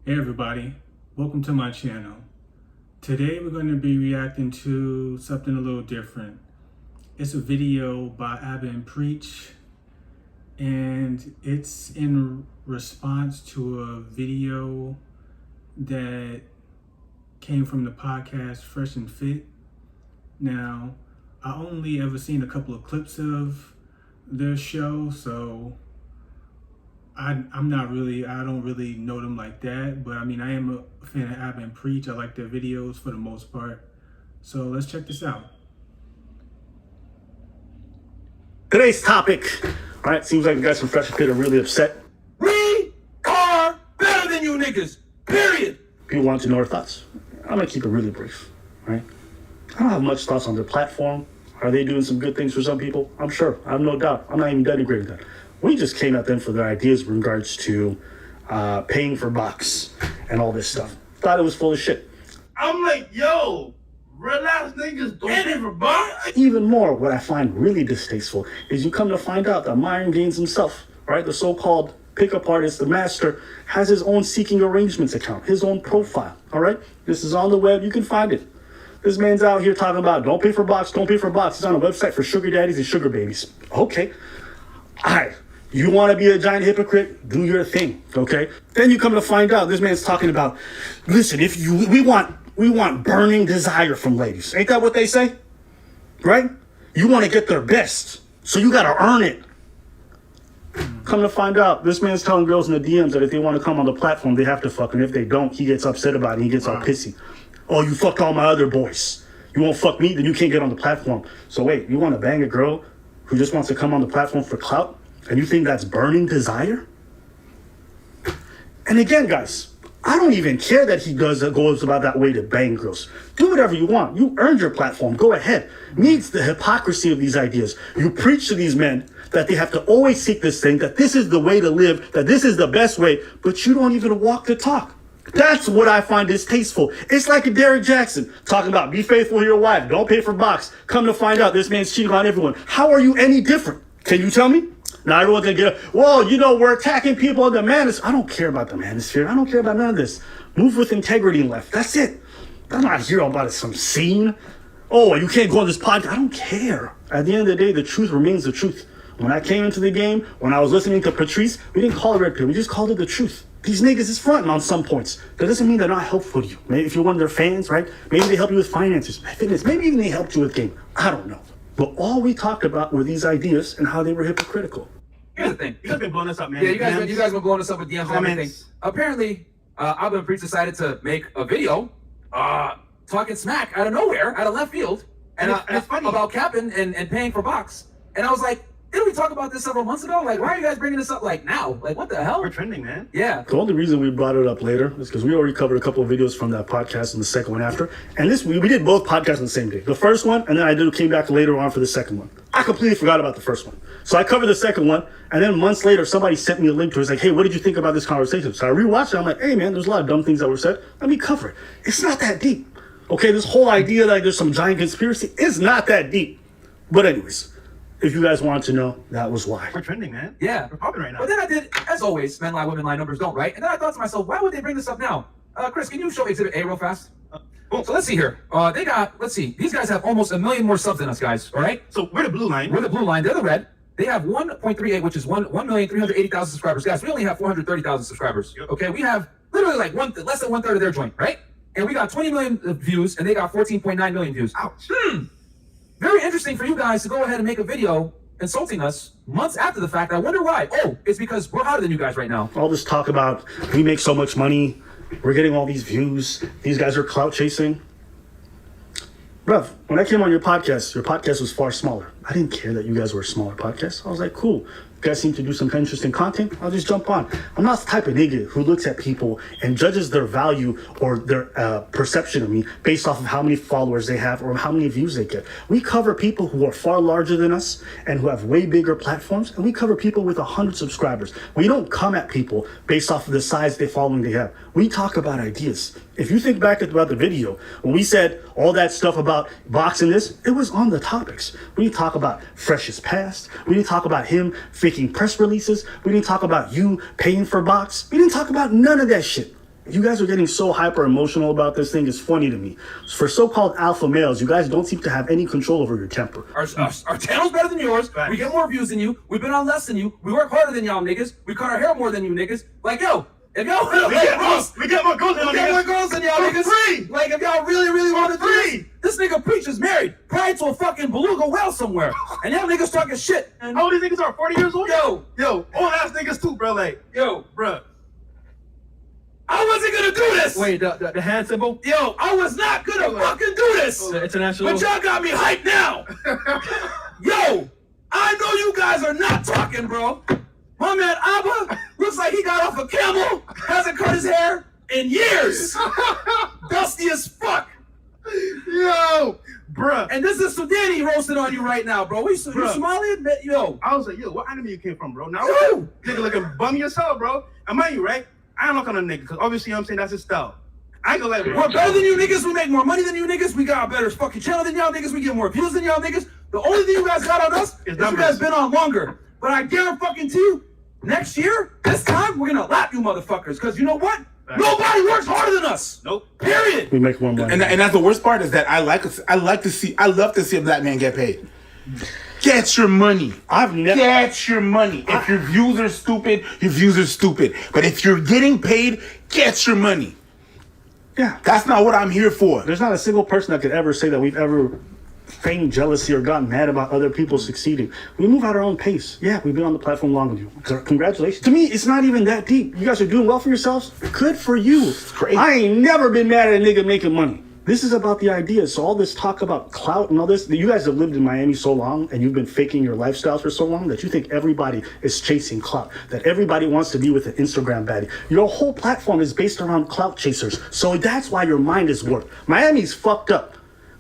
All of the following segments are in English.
Hey everybody, welcome to my channel. Today we're going to be reacting to something a little different. It's a video by Abba and Preach, and it's in response to a video that came from the podcast Fresh and Fit. Now, I only ever seen a couple of clips of their show, so I don't really know them like that, but I mean, I am a fan of Abba and Preach. I like their videos for the most part. So let's check this out. Today's topic, right? Seems like the guys from Fresh and Fit are really upset. We are better than you niggas, period. People want to know our thoughts. I'm gonna keep it really brief, right? I don't have much thoughts on their platform. Are they doing some good things for some people? I'm sure. I have no doubt. I'm not even denigrating that. We just came at them for their ideas in regards to paying for box and all this stuff. Thought it was full of shit. I'm like, yo, relax, niggas, don't pay for box. Even more, what I find really distasteful is you come to find out that Myron Gaines himself, right, the so-called pickup artist, the master, has his own Seeking Arrangements account, his own profile, all right? This is on the web. You can find it. This man's out here talking about don't pay for box, don't pay for box. He's on a website for sugar daddies and sugar babies. Okay. All right. You want to be a giant hypocrite? Do your thing, okay? Then you come to find out this man's talking about, listen, we want burning desire from ladies. Ain't that what they say? Right? You want to get their best, so you got to earn it. Come to find out, this man's telling girls in the DMs that if they want to come on the platform, they have to fuck, and if they don't, he gets upset about it. He gets all pissy. Oh, you fucked all my other boys. You won't fuck me, then you can't get on the platform. So wait, you want to bang a girl who just wants to come on the platform for clout? And you think that's burning desire? And again, guys, I don't even care that he goes about that way to bang girls. Do whatever you want. You earned your platform. Go ahead. Needs the hypocrisy of these ideas. You preach to these men that they have to always seek this thing, that this is the way to live, that this is the best way, but you don't even walk the talk. That's what I find distasteful. It's like a Derrick Jackson talking about be faithful to your wife, don't pay for box. Come to find out this man's cheating on everyone. How are you any different? Can you tell me? Now everyone's gonna get up, well, you know, we're attacking people in the manosphere. I don't care about the manosphere. I don't care about none of this. Move with integrity left. That's it. I'm not here about some scene. Oh, you can't go on this podcast. I don't care. At the end of the day, the truth remains the truth. When I came into the game, when I was listening to Patrice, we didn't call it red pill. We just called it the truth. These niggas is fronting on some points. That doesn't mean they're not helpful to you. Maybe if you're one of their fans, right? Maybe they help you with finances, fitness. Maybe even they helped you with game. I don't know. But all we talked about were these ideas and how they were hypocritical. Here's the thing. You guys been blowing us up, man. Yeah, you guys were blowing us up with DMs and everything. Apparently, Abba and Preach decided to make a video talking smack out of nowhere, out of left field, and it's funny about capping and paying for box. And I was like, didn't we talk about this several months ago? Like, why are you guys bringing this up like now? Like, what the hell? We're trending, man. Yeah. The only reason we brought it up later is because we already covered a couple of videos from that podcast and the second one after. And this we did both podcasts on the same day. The first one, and then I came back later on for the second one. I completely forgot about the first one. So I covered the second one, and then months later, somebody sent me a link to it. It's like, hey, what did you think about this conversation? So I rewatched it. I'm like, hey, man, there's a lot of dumb things that were said. Let me cover it. It's not that deep. Okay, this whole idea like there's some giant conspiracy is not that deep. But anyways, if you guys wanted to know, that was why. We're trending, man. Yeah. We're popping right now. But then I did, as always, men lie, women lie, numbers don't, right? And then I thought to myself, why would they bring this up now? Chris, can you show Exhibit A real fast? So let's see here. They got, let's see, these guys have almost 1 million more subs than us, guys, all right? So we're the blue line. We're the blue line, they're the red. They have 1.38, which is 1,380,000 subscribers. Guys, we only have 430,000 subscribers, okay? We have literally like less than 1/3 of their joint, right? And we got 20 million views, and they got 14.9 million views. Ouch. Very interesting for you guys to go ahead and make a video insulting us months after the fact. I wonder why. Oh, it's because we're hotter than you guys right now. All this talk about we make so much money, we're getting all these views, these guys are clout chasing. Bruv, when I came on your podcast was far smaller. I didn't care that you guys were a smaller podcast. I was like, cool. You guys seem to do some kind of interesting content. I'll just jump on. I'm not the type of nigga who looks at people and judges their value or their perception of me based off of how many followers they have or how many views they get. We cover people who are far larger than us and who have way bigger platforms, and we cover people with 100 subscribers. We don't come at people based off of the size they following they have. We talk about ideas. If you think back about the video, when we said all that stuff about boxing this, it was on the topics. We didn't talk about Fresh's past. We didn't talk about him faking press releases. We didn't talk about you paying for box. We didn't talk about none of that shit. You guys are getting so hyper emotional about this thing. It's funny to me. For so-called alpha males, you guys don't seem to have any control over your temper. Our channel's better than yours. Facts. We get more views than you. We've been on less than you. We work harder than y'all niggas. We cut our hair more than you niggas. Like, yo, if y'all We get more girls than y'all we get more niggas. girls than y'all For niggas. free. Like, if y'all really want to do free. this nigga Preach is married, probably to a fucking beluga whale somewhere. And y'all niggas talking shit. And How old these niggas are? 40 years old? yo, Yo, old ass niggas too, bro. Like, yo, bro. I wasn't gonna do this. Wait, the hand symbol? Yo, I was not gonna fucking do this. The international. But y'all got me hyped now. Yo, I know you guys are not talking, bro. My man Abba looks like he got off a camel, hasn't cut his hair in years. Dusty as fuck. Yo, bruh. And this is Sudani roasting on you right now, bro. You Bruh. Somalian? Yo. I was like, yo, what anime you came from, bro? Now, Yo. nigga looking bummy as hell, bro. And mind you, right? I don't look on a nigga, because obviously, you know what I'm saying, that's his style. I ain't gonna let it. We're better than you niggas. We make more money than you niggas. We got a better fucking channel than y'all niggas. We get more views than y'all niggas. The only thing you guys got on us is you numbers. guys been on longer. But I guarantee you, next year, this time, we're gonna lap you motherfuckers. Because you know what? Nobody works harder than us. Nope. Period. We make more money. And that's the worst part is that I love to see a black man get paid. Get your money. I've never. Get your money. If your views are stupid, your views are stupid. But if you're getting paid, get your money. Yeah. That's not what I'm here for. There's not a single person that could ever say that we've ever feigned jealousy or gotten mad about other people succeeding. We move at our own pace. Yeah, we've been on the platform longer than you. Congratulations. To me, it's not even that deep. You guys are doing well for yourselves. Good for you. Great. I ain't never been mad at a nigga making money. This is about the ideas. So all this talk about clout and all this, you guys have lived in Miami so long and you've been faking your lifestyles for so long that you think everybody is chasing clout, that everybody wants to be with an Instagram baddie. Your whole platform is based around clout chasers. So that's why your mind is warped. Miami's fucked up.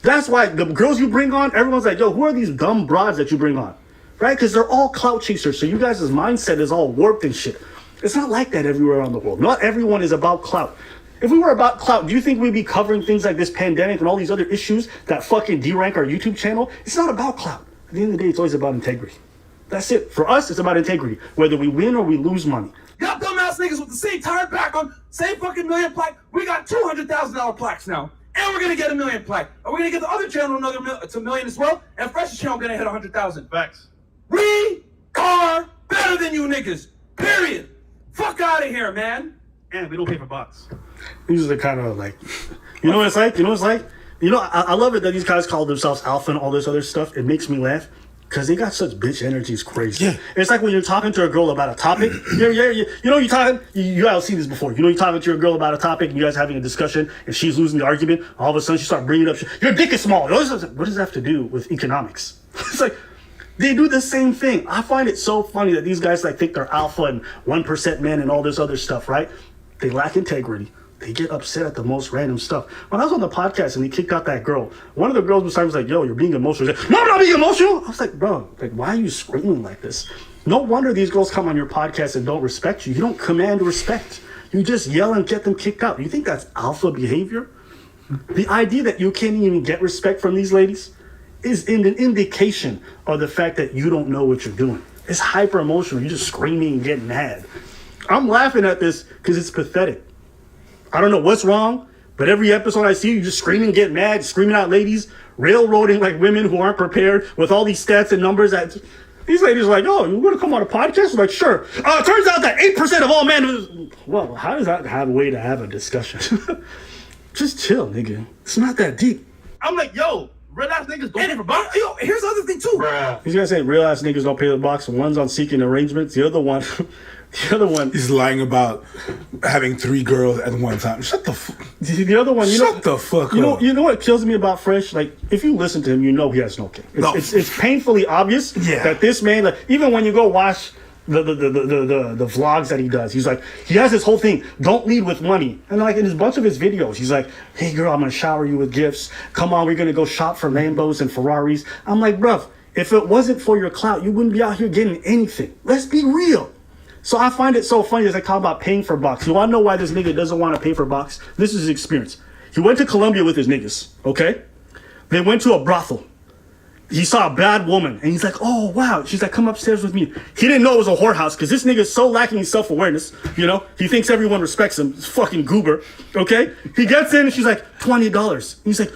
That's why the girls you bring on, everyone's like, yo, who are these dumb broads that you bring on? Right? Because they're all clout chasers. So you guys' mindset is all warped and shit. It's not like that everywhere around the world. Not everyone is about clout. If we were about clout, do you think we'd be covering things like this pandemic and all these other issues that fucking derank our YouTube channel? It's not about clout. At the end of the day, it's always about integrity. That's it. For us, it's about integrity. Whether we win or we lose money. Y'all dumbass niggas with the same tired back on, same fucking million plaque. We got $200,000 plaques now. And we're gonna get a million plaque. And we're gonna get the other channel another million as well. And Fresh's channel gonna hit 100,000. Facts. We are better than you niggas. Period. Fuck out of here, man. And we don't pay for bots. These are the kind of like, you know what it's like? You know what it's like? You know, I love it that these guys call themselves alpha and all this other stuff. It makes me laugh because they got such bitch energy. It's crazy. Yeah. It's like when you're talking to a girl about a topic. You know, you talking. You guys have seen this before. You know, you're talking to your girl about a topic, and you guys having a discussion, and she's losing the argument. All of a sudden, she starts bringing up, your dick is small. What does that have to do with economics? It's like. They do the same thing. I find it so funny that these guys like think they're alpha and 1% men and all this other stuff, right? They lack integrity. They get upset at the most random stuff. When I was on the podcast and they kicked out that girl, one of the girls beside me was like, yo, you're being emotional. She's like, no, I'm not being emotional. I was like, bro, like, why are you screaming like this? No wonder these girls come on your podcast and don't respect you. You don't command respect. You just yell and get them kicked out. You think that's alpha behavior? The idea that you can't even get respect from these ladies is an indication of the fact that you don't know what you're doing. It's hyper emotional. You're just screaming and getting mad. I'm laughing at this because it's pathetic. I don't know what's wrong, but every episode I see you just screaming, getting mad, screaming out ladies, railroading like women who aren't prepared with all these stats and numbers. That these ladies are like, oh, you want to come on a podcast? I'm like, sure. Turns out that 8% of all men. Well, how does that have a way to have a discussion? Just chill, nigga. It's not that deep. I'm like, yo, real ass niggas don't pay for bots. Yo, here's the other thing too. These guys say real ass niggas don't pay the box. One's on seeking arrangements. The other one He's lying about having 3 girls at one time. Shut the fuck. The other one, Shut the fuck you up. know what kills me about Fresh? Like, if you listen to him, you know he has no game. No. It's painfully obvious Yeah. that this man, like, even when you go watch the vlogs that he does, he's like, he has this whole thing, don't lead with money. And like in a bunch of his videos, he's like, hey girl, I'm gonna shower you with gifts. Come on, we're gonna go shop for Lambos and Ferraris. I'm like, bruv, if it wasn't for your clout, you wouldn't be out here getting anything. Let's be real. So I find it so funny as I talk about paying for box. You wanna know why this nigga doesn't want to pay for box? This is his experience. He went to Colombia with his niggas, okay? They went to a brothel. he saw a bad woman and he's like, oh wow. She's like, come upstairs with me. He didn't know it was a whorehouse because this nigga's so lacking in self-awareness. You know, he thinks everyone respects him. He's fucking goober. Okay? He gets in and she's like, $20. He's like,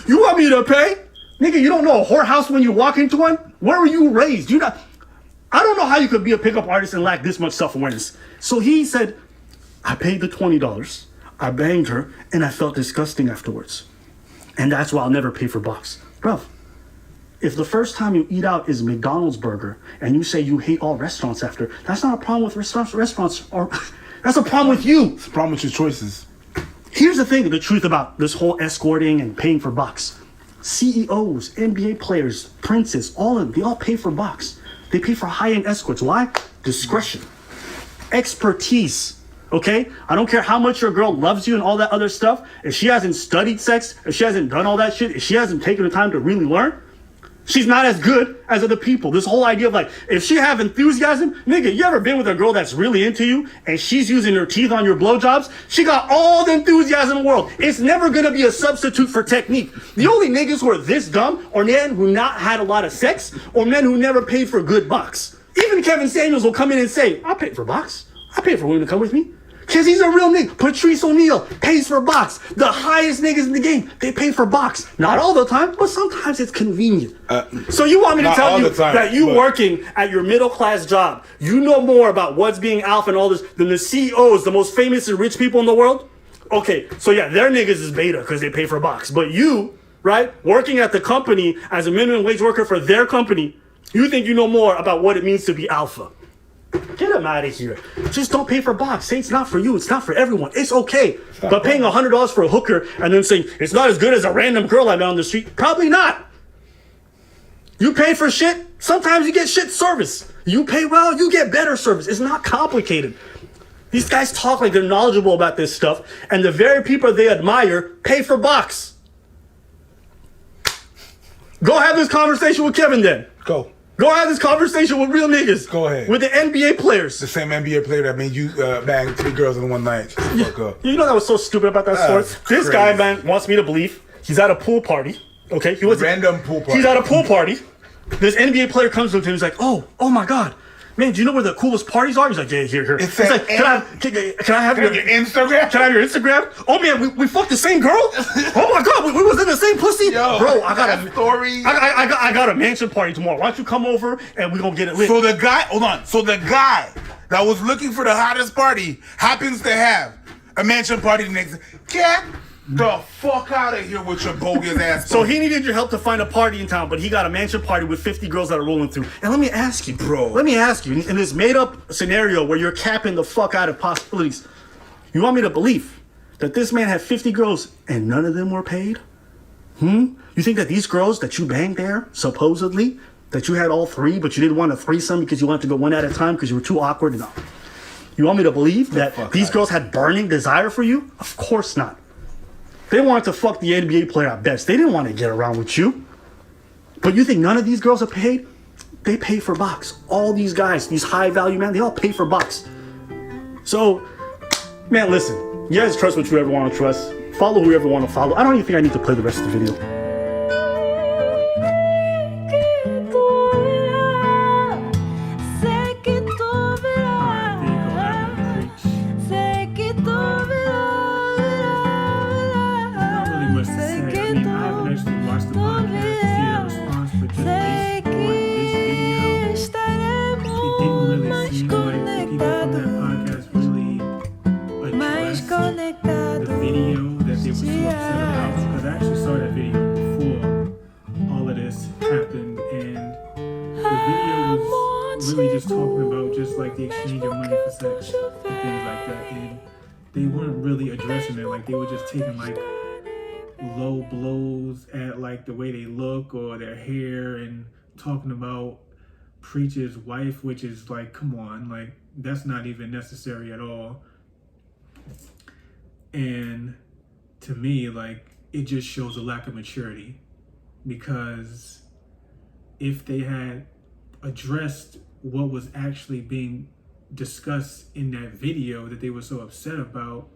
you want me to pay? Nigga, you don't know a whorehouse when you walk into one? Where were you raised? I don't know how you could be a pickup artist and lack this much self-awareness. So he said, I paid the $20. I banged her and I felt disgusting afterwards. And that's why I'll never pay for box. Bruv, if the first time you eat out is McDonald's burger and you say you hate all restaurants after, that's not a problem with restaurants or that's a problem with you. It's a problem with your choices. Here's the thing, the truth about this whole escorting and paying for box. CEOs, NBA players, princes, all of them, they all pay for box. They pay for high-end escorts. Why? Discretion. Expertise. Okay? I don't care how much your girl loves you and all that other stuff. If she hasn't studied sex, if she hasn't done all that shit, if she hasn't taken the time to really learn, she's not as good as other people. This whole idea of like, if she have enthusiasm, nigga, you ever been with a girl that's really into you and she's using her teeth on your blowjobs? She got all the enthusiasm in the world. It's never gonna be a substitute for technique. The only niggas who are this dumb are men who not had a lot of sex or men who never paid for good box. Even Kevin Samuels will come in and say, I paid for box. I paid for women to come with me. Cause he's a real nigga. Patrice O'Neal pays for box. The highest niggas in the game, they pay for box. Not all the time, but sometimes it's convenient. So you want me to tell you that you working at your middle class job, you know more about what's being alpha and all this than the CEOs, the most famous and rich people in the world? Okay, so yeah, their niggas is beta because they pay for box. But you, right, working at the company as a minimum wage worker for their company, you think you know more about what it means to be alpha. Get him out of here. Just don't pay for box. Say it's not for you. It's not for everyone. It's okay. But paying $100 for a hooker and then saying it's not as good as a random girl I met on the street, probably not. You pay for shit. Sometimes you get shit service. You pay well, you get better service. It's not complicated. These guys talk like they're knowledgeable about this stuff, and the very people they admire pay for box. Go have this conversation with Kevin then. Go have this conversation with real niggas. Go ahead. With the NBA players. The same NBA player that made you bang 3 girls in one night. Shut the fuck up. You know that was so stupid about that story? This guy, man, wants me to believe he's at a pool party. Okay? He was Random pool party. He's at a pool party. This NBA player comes up to him. He's like, oh my God. Man, do you know where the coolest parties are? He's like, yeah, here. It's He's like, like, can I have your Instagram? Can I have your Instagram? Oh man, we fucked the same girl? Oh my God, we was in the same pussy? Yo, bro, I got that story. I got a mansion party tomorrow. Why don't you come over and we gonna get it lit? So the guy that was looking for the hottest party happens to have a mansion party next. Get the fuck out of here with your bogus ass. So he needed your help to find a party in town, but he got a mansion party with 50 girls that are rolling through. And let me ask you, bro. In this made-up scenario where you're capping the fuck out of possibilities, you want me to believe that this man had 50 girls and none of them were paid? You think that these girls that you banged there, supposedly, that you had all 3, but you didn't want a threesome because you wanted to go one at a time because you were too awkward? No. You want me to believe that these girls had burning desire for you? Of course not. They wanted to fuck the NBA player at best. They didn't want to get around with you. But you think none of these girls are paid? They pay for box. All these guys, these high value men, they all pay for box. So, man, listen. You guys trust what you ever want to trust. Follow whoever you want to follow. I don't even think I need to play the rest of the video. Really just talking about just like the exchange of money for sex and things like that, and they weren't really addressing it. Like they were just taking like low blows at like the way they look or their hair and talking about Preach's wife, which is like, come on, like that's not even necessary at all. And to me, like it just shows a lack of maturity, because if they had addressed what was actually being discussed in that video that they were so upset about,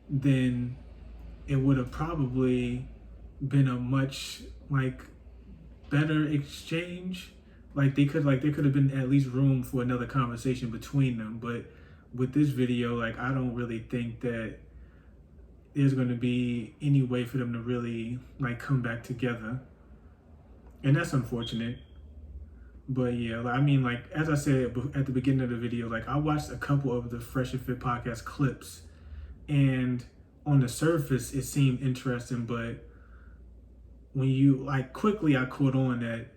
then it would have probably been a much like better exchange. Like there could have been at least room for another conversation between them. But with this video, like I don't really think that there's going to be any way for them to really like come back together, and that's unfortunate. But yeah, I mean, like as I said at the beginning of the video, like I watched a couple of the Fresh and Fit podcast clips, and on the surface it seemed interesting, but when you like quickly I caught on that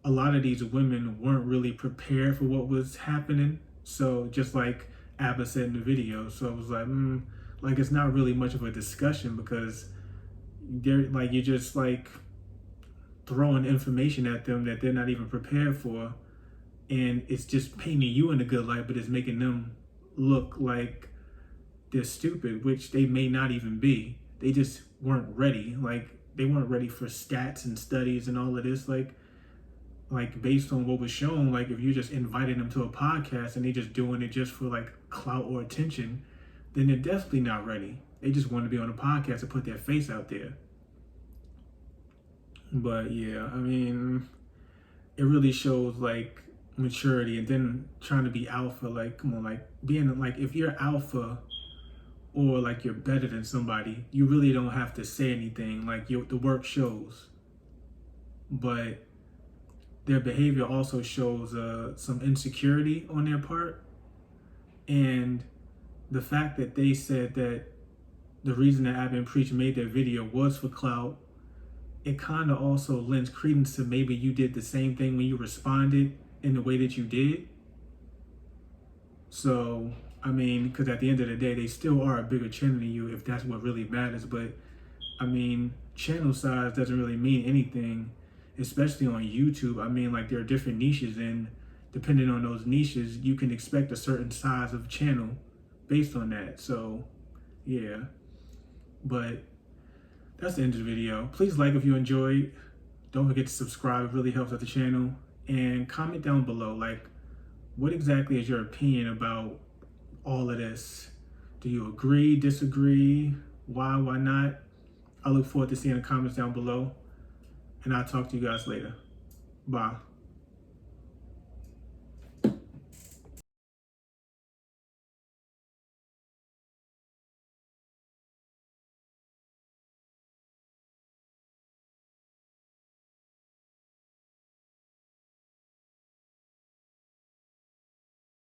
a lot of these women weren't really prepared for what was happening. So just like Abba said in the video, so it was like it's not really much of a discussion because they're like you're just like throwing information at them that they're not even prepared for, and it's just painting you in a good light, but it's making them look like they're stupid, which they may not even be. They just weren't ready. Like they weren't ready for stats and studies and all of this. Like based on what was shown, like if you're just inviting them to a podcast and they just doing it just for like clout or attention, then they're definitely not ready. They just want to be on a podcast and put their face out there. But yeah, I mean, it really shows like maturity, and then trying to be alpha. Like, come on, like being like if you're alpha or like you're better than somebody, you really don't have to say anything. Like the work shows. But their behavior also shows some insecurity on their part, and the fact that they said that the reason that Abba and Preach made their video was for clout, it kind of also lends credence to maybe you did the same thing when you responded in the way that you did. So, I mean, because at the end of the day, they still are a bigger channel than you if that's what really matters. But, I mean, channel size doesn't really mean anything, especially on YouTube. I mean, like there are different niches, and depending on those niches, you can expect a certain size of channel based on that. So, yeah. But that's the end of the video. Please like if you enjoyed. Don't forget to subscribe. It really helps out the channel. And comment down below, like, what exactly is your opinion about all of this? Do you agree, disagree? Why not? I look forward to seeing the comments down below. And I'll talk to you guys later. Bye.